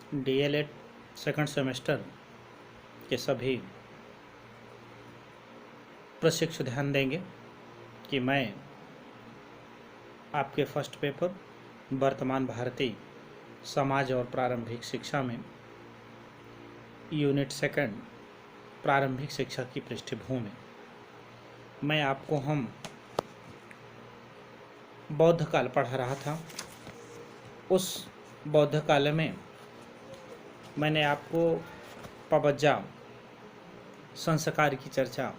DElEd second semester के सभी प्रशिक्षु ध्यान देंगे कि मैं आपके फर्स्ट पेपर वर्तमान भारतीय समाज और प्रारंभिक शिक्षा में यूनिट सेकंड प्रारंभिक शिक्षा की पृष्ठभूमि मैं आपको हम बौद्ध काल पढ़ा रहा था। उस बौद्ध काल में मैंने आपको पबज्जा संस्कार की चर्चा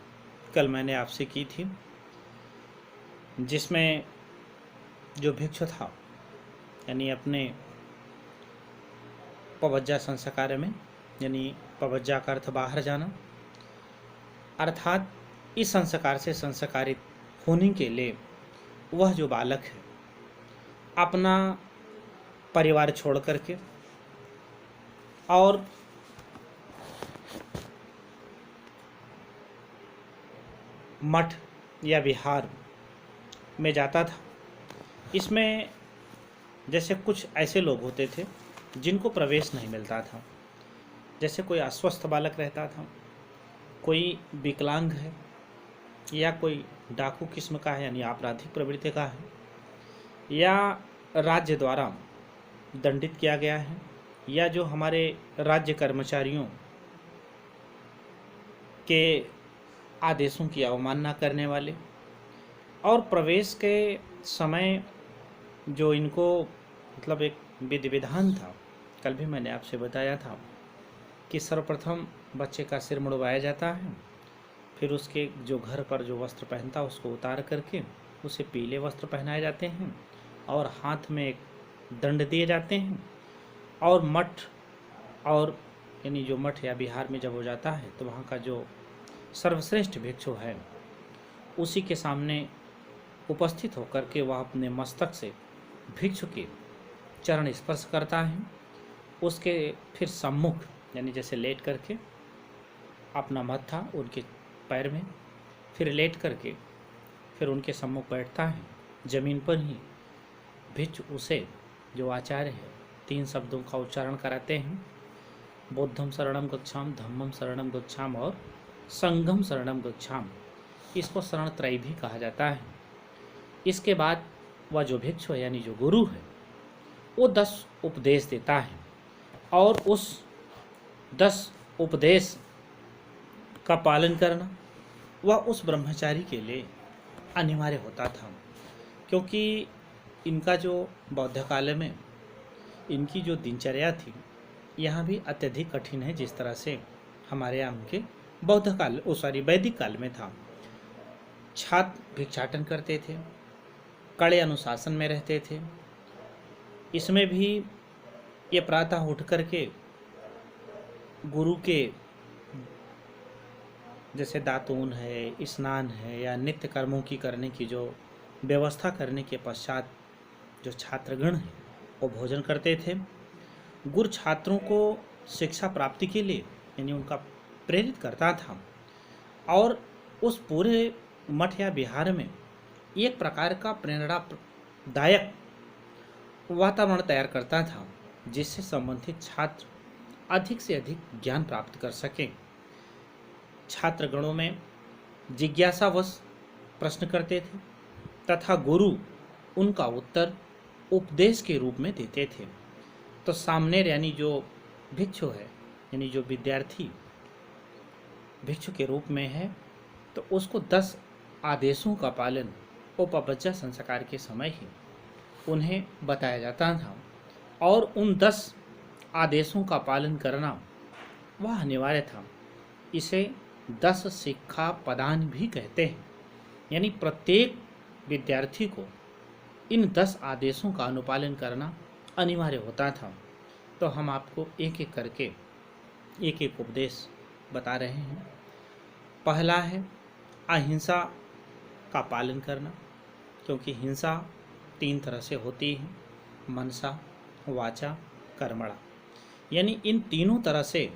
कल मैंने आपसे की थी, जिसमें जो भिक्षु था यानी अपने पबज्जा संस्कार में, यानी पबज्जा का अर्थ बाहर जाना, अर्थात इस संस्कार से संस्कारित होने के लिए वह जो बालक है अपना परिवार छोड़ करके और मठ या विहार में जाता था। इसमें जैसे कुछ ऐसे लोग होते थे जिनको प्रवेश नहीं मिलता था, जैसे कोई अस्वस्थ बालक रहता था, कोई विकलांग है, या कोई डाकू किस्म का है यानी आपराधिक प्रवृत्ति का है, या राज्य द्वारा दंडित किया गया है, या जो हमारे राज्य कर्मचारियों के आदेशों की अवमानना करने वाले, और प्रवेश के समय जो इनको मतलब एक विधि विधान था, कल भी मैंने आपसे बताया था कि सर्वप्रथम बच्चे का सिर मुड़वाया जाता है, फिर उसके जो घर पर जो वस्त्र पहनता उसको उतार करके उसे पीले वस्त्र पहनाए जाते हैं और हाथ में एक दंड दिए जाते हैं, और मठ और यानी जो मठ या बिहार में जब हो जाता है तो वहाँ का जो सर्वश्रेष्ठ भिक्षु है उसी के सामने उपस्थित होकर के वह अपने मस्तक से भिक्षु के चरण स्पर्श करता है। उसके फिर सम्मुख यानी जैसे लेट करके अपना मत्था उनके पैर में, फिर लेट करके फिर उनके सम्मुख बैठता है। जमीन पर ही भिक्षु उसे जो आचार्य है 3 शब्दों का उच्चारण कराते हैं, बुद्धम शरणम गच्छाम, धम्मम शरणम गच्छाम और संघम शरणम गच्छाम। इसको शरण त्रय भी कहा जाता है। इसके बाद वह जो भिक्षु है यानी जो गुरु है वो 10 उपदेश देता है, और उस 10 उपदेश का पालन करना वह उस ब्रह्मचारी के लिए अनिवार्य होता था, क्योंकि इनका जो बौद्ध काल में इनकी जो दिनचर्या थी यहाँ भी अत्यधिक कठिन है, जिस तरह से हमारे यहाँ उनके बौद्ध काल वैदिक काल में था। छात्र भिक्षाटन करते थे, कड़े अनुशासन में रहते थे। इसमें भी ये प्रातः उठ करके गुरु के जैसे दातून है, स्नान है, या नित्य कर्मों की करने की जो व्यवस्था करने के पश्चात जो छात्रगण हैं वो भोजन करते थे। गुरु छात्रों को शिक्षा प्राप्ति के लिए यानी उनका प्रेरित करता था, और उस पूरे मठ या विहार में एक प्रकार का प्रेरणादायक वातावरण तैयार करता था, जिससे संबंधित छात्र अधिक से अधिक ज्ञान प्राप्त कर सकें। छात्रगणों में जिज्ञासावश प्रश्न करते थे तथा गुरु उनका उत्तर उपदेश के रूप में देते थे। तो सामने यानी जो भिक्षु है यानी जो विद्यार्थी भिक्षु के रूप में है तो उसको 10 आदेशों का पालन उपबज्जा संस्कार के समय ही उन्हें बताया जाता था, और उन 10 आदेशों का पालन करना वह अनिवार्य था। इसे 10 शिक्षा पदान भी कहते हैं, यानी प्रत्येक विद्यार्थी को इन 10 आदेशों का अनुपालन करना अनिवार्य होता था। तो हम आपको एक एक करके एक एक उपदेश बता रहे हैं। पहला है अहिंसा का पालन करना, क्योंकि हिंसा 3 तरह से होती है, मनसा, वाचा, कर्मणा। यानी इन तीनों तरह से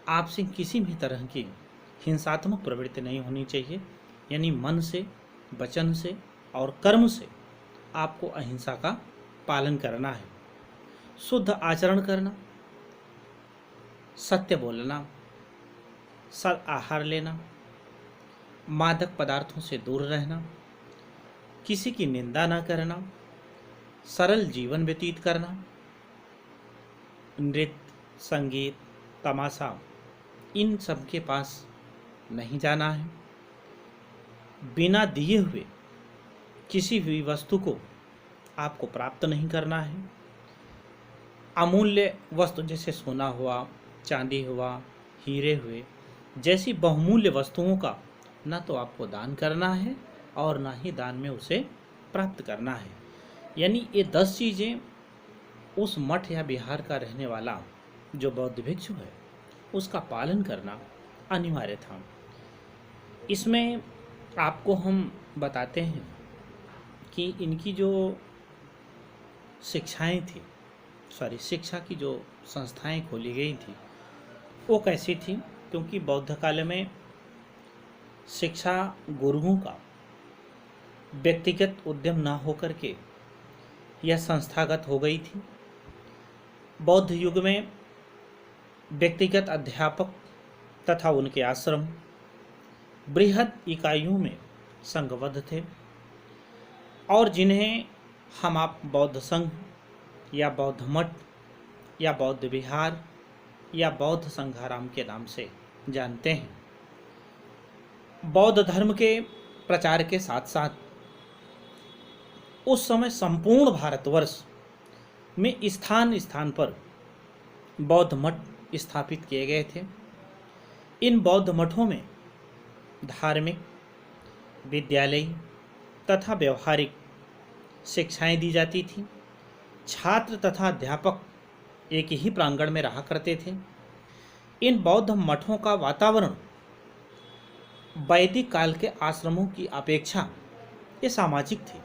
आपसे किसी भी तरह की हिंसात्मक प्रवृत्ति नहीं होनी चाहिए, यानी मन से, वचन से और कर्म से आपको अहिंसा का पालन करना है। शुद्ध आचरण करना, सत्य बोलना, सद आहार लेना, मादक पदार्थों से दूर रहना, किसी की निंदा न करना, सरल जीवन व्यतीत करना, नृत्य, संगीत, तमाशा, इन सब के पास नहीं जाना है। बिना दिए हुए किसी भी वस्तु को आपको प्राप्त नहीं करना है। अमूल्य वस्तु जैसे सोना हुआ, चांदी हुआ, हीरे हुए, जैसी बहुमूल्य वस्तुओं का ना तो आपको दान करना है और ना ही दान में उसे प्राप्त करना है। यानी ये 10 चीज़ें उस मठ या बिहार का रहने वाला जो बौद्ध भिक्षु है उसका पालन करना अनिवार्य था। इसमें आपको हम बताते हैं कि इनकी जो शिक्षाएं थी, शिक्षा की जो संस्थाएं खोली गई थी वो कैसी थी, क्योंकि बौद्ध काल में शिक्षा गुरुओं का व्यक्तिगत उद्यम ना होकर के यह संस्थागत हो गई थी। बौद्ध युग में व्यक्तिगत अध्यापक तथा उनके आश्रम बृहद इकाइयों में संघबद्ध थे और जिन्हें हम आप बौद्ध संघ या बौद्ध मठ या बौद्ध विहार या बौद्ध संघाराम के नाम से जानते हैं। बौद्ध धर्म के प्रचार के साथ साथ उस समय संपूर्ण भारतवर्ष में स्थान स्थान पर बौद्ध मठ स्थापित किए गए थे। इन बौद्ध मठों में धार्मिक, विद्यालयी तथा व्यवहारिक शिक्षाएं दी जाती थी। छात्र तथा अध्यापक एक ही प्रांगण में रहा करते थे। इन बौद्ध मठों का वातावरण वैदिक काल के आश्रमों की अपेक्षा ये सामाजिक थी,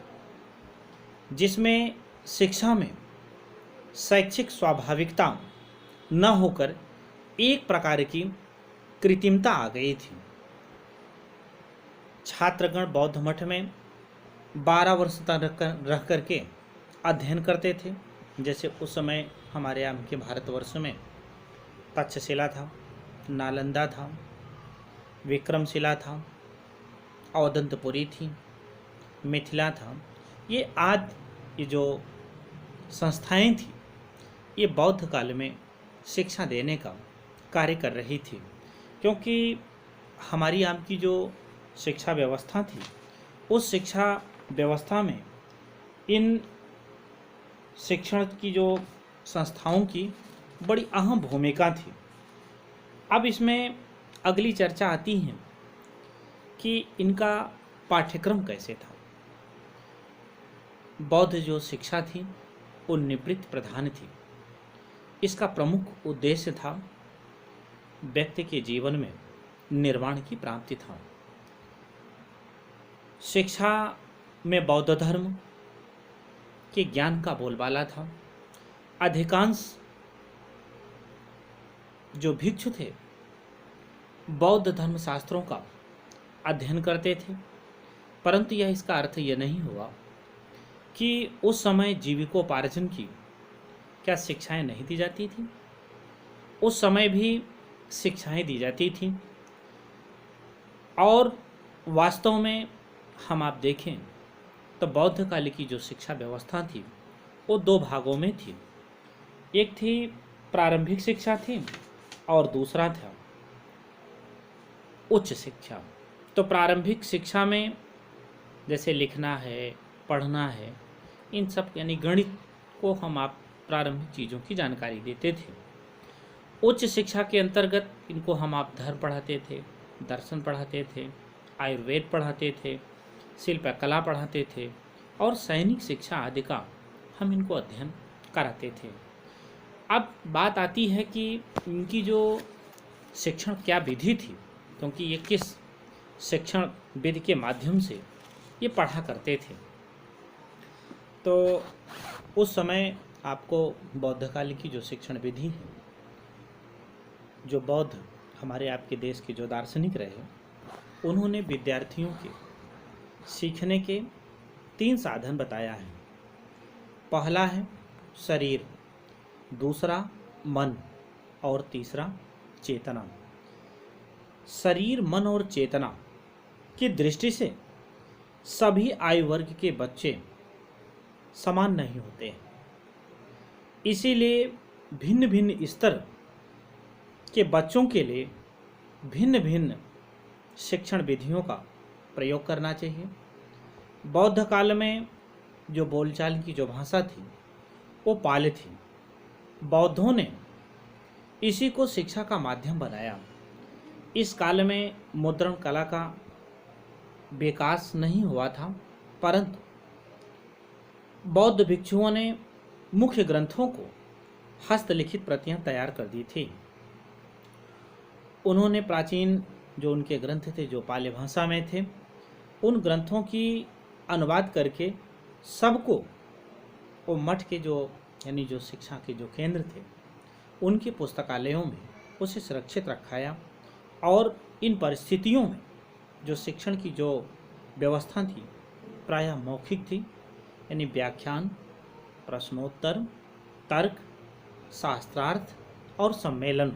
जिसमें शिक्षा में शैक्षिक स्वाभाविकता न होकर एक प्रकार की कृत्रिमता आ गई थी। छात्रगण बौद्ध मठ में 12 वर्ष तक रह करके अध्ययन करते थे। जैसे उस समय हमारे यहाँ के भारतवर्ष में तक्षशिला था, नालंदा था, विक्रमशिला था, औदंतपुरी थी, मिथिला था। ये आदि जो संस्थाएं थी ये बौद्ध काल में शिक्षा देने का कार्य कर रही थी, क्योंकि हमारी यहाँ की जो शिक्षा व्यवस्था थी उस शिक्षा व्यवस्था में इन शिक्षण की जो संस्थाओं की बड़ी अहम भूमिका थी। अब इसमें अगली चर्चा आती है कि इनका पाठ्यक्रम कैसे था। बौद्ध जो शिक्षा थी वो निवृत्त प्रधान थी। इसका प्रमुख उद्देश्य था व्यक्ति के जीवन में निर्वाण की प्राप्ति था। शिक्षा में बौद्ध धर्म के ज्ञान का बोलबाला था। अधिकांश जो भिक्षु थे बौद्ध धर्म शास्त्रों का अध्ययन करते थे, परंतु यह इसका अर्थ यह नहीं हुआ कि उस समय जीविकोपार्जन की क्या शिक्षाएं नहीं दी जाती थी। उस समय भी शिक्षाएं दी जाती थी और वास्तव में हम आप देखें तो बौद्ध काल की जो शिक्षा व्यवस्था थी वो 2 भागों में थी। एक थी प्रारंभिक शिक्षा थी और दूसरा था उच्च शिक्षा। तो प्रारंभिक शिक्षा में जैसे लिखना है, पढ़ना है, इन सब यानी गणित को हम आप प्रारंभिक चीज़ों की जानकारी देते थे। उच्च शिक्षा के अंतर्गत इनको हम आप धर्म पढ़ाते थे, दर्शन पढ़ाते थे, आयुर्वेद पढ़ाते थे, शिल्प कला पढ़ाते थे और सैनिक शिक्षा आदि का हम इनको अध्ययन कराते थे। अब बात आती है कि इनकी जो शिक्षण क्या विधि थी, क्योंकि ये किस शिक्षण विधि के माध्यम से ये पढ़ा करते थे। तो उस समय आपको बौद्ध काल की जो शिक्षण विधि है, जो बौद्ध हमारे आपके देश के जो दार्शनिक रहे, उन्होंने विद्यार्थियों के सीखने के 3 साधन बताया है। पहला है शरीर, दूसरा मन और तीसरा चेतना। शरीर, मन और चेतना की दृष्टि से सभी आयु वर्ग के बच्चे समान नहीं होते हैं। इसीलिए भिन्न भिन्न स्तर के बच्चों के लिए भिन्न भिन्न शिक्षण विधियों का प्रयोग करना चाहिए। बौद्ध काल में जो बोलचाल की जो भाषा थी वो पाली थी। बौद्धों ने इसी को शिक्षा का माध्यम बनाया। इस काल में मुद्रण कला का विकास नहीं हुआ था, परंतु बौद्ध भिक्षुओं ने मुख्य ग्रंथों को हस्तलिखित प्रतियां तैयार कर दी थी। उन्होंने प्राचीन जो उनके ग्रंथ थे जो पाली भाषा में थे, उन ग्रंथों की अनुवाद करके सबको वो मठ के जो यानी जो शिक्षा के जो केंद्र थे उनके पुस्तकालयों में उसे सुरक्षित रखाया। और इन परिस्थितियों में जो शिक्षण की जो व्यवस्था थी प्रायः मौखिक थी, यानी व्याख्यान, प्रश्नोत्तर, तर्क, शास्त्रार्थ और सम्मेलन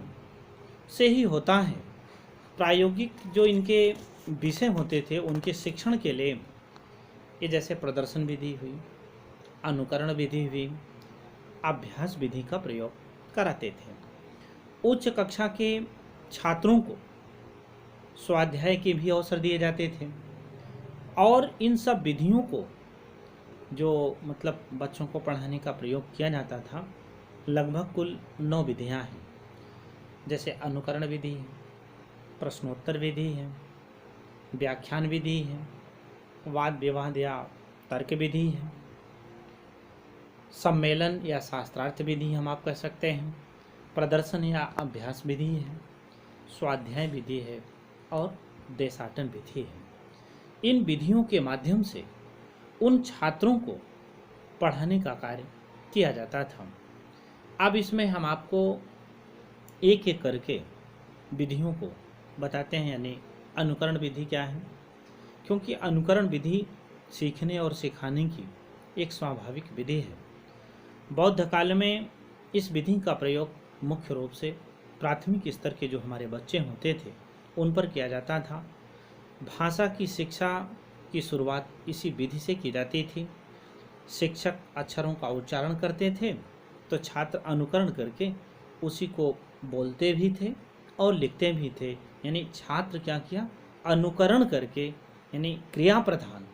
से ही होता है। प्रायोगिक जो इनके विषय होते थे उनके शिक्षण के लिए ये जैसे प्रदर्शन विधि हुई, अनुकरण विधि हुई, अभ्यास विधि का प्रयोग कराते थे। उच्च कक्षा के छात्रों को स्वाध्याय के भी अवसर दिए जाते थे और इन सब विधियों को जो मतलब बच्चों को पढ़ाने का प्रयोग किया जाता था, लगभग कुल 9 विधियां हैं। जैसे अनुकरण विधि है, प्रश्नोत्तर विधि है, व्याख्यान विधि है, वाद विवाद या तर्क विधि है, सम्मेलन या शास्त्रार्थ विधि हम आप कह सकते हैं, प्रदर्शन या अभ्यास विधि है, स्वाध्याय विधि है और देशाटन विधि है। इन विधियों के माध्यम से उन छात्रों को पढ़ाने का कार्य किया जाता था। अब इसमें हम आपको एक एक करके विधियों को बताते हैं, यानी अनुकरण विधि क्या है, क्योंकि अनुकरण विधि सीखने और सिखाने की एक स्वाभाविक विधि है। बौद्ध काल में इस विधि का प्रयोग मुख्य रूप से प्राथमिक स्तर के जो हमारे बच्चे होते थे उन पर किया जाता था। भाषा की शिक्षा की शुरुआत इसी विधि से की जाती थी। शिक्षक अक्षरों का उच्चारण करते थे तो छात्र अनुकरण करके उसी को बोलते भी थे और लिखते भी थे। यानी छात्र क्या किया, अनुकरण करके, यानी क्रिया प्रधान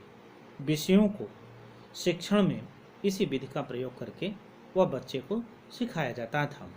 विषयों को शिक्षण में इसी विधि का प्रयोग करके वह बच्चे को सिखाया जाता था।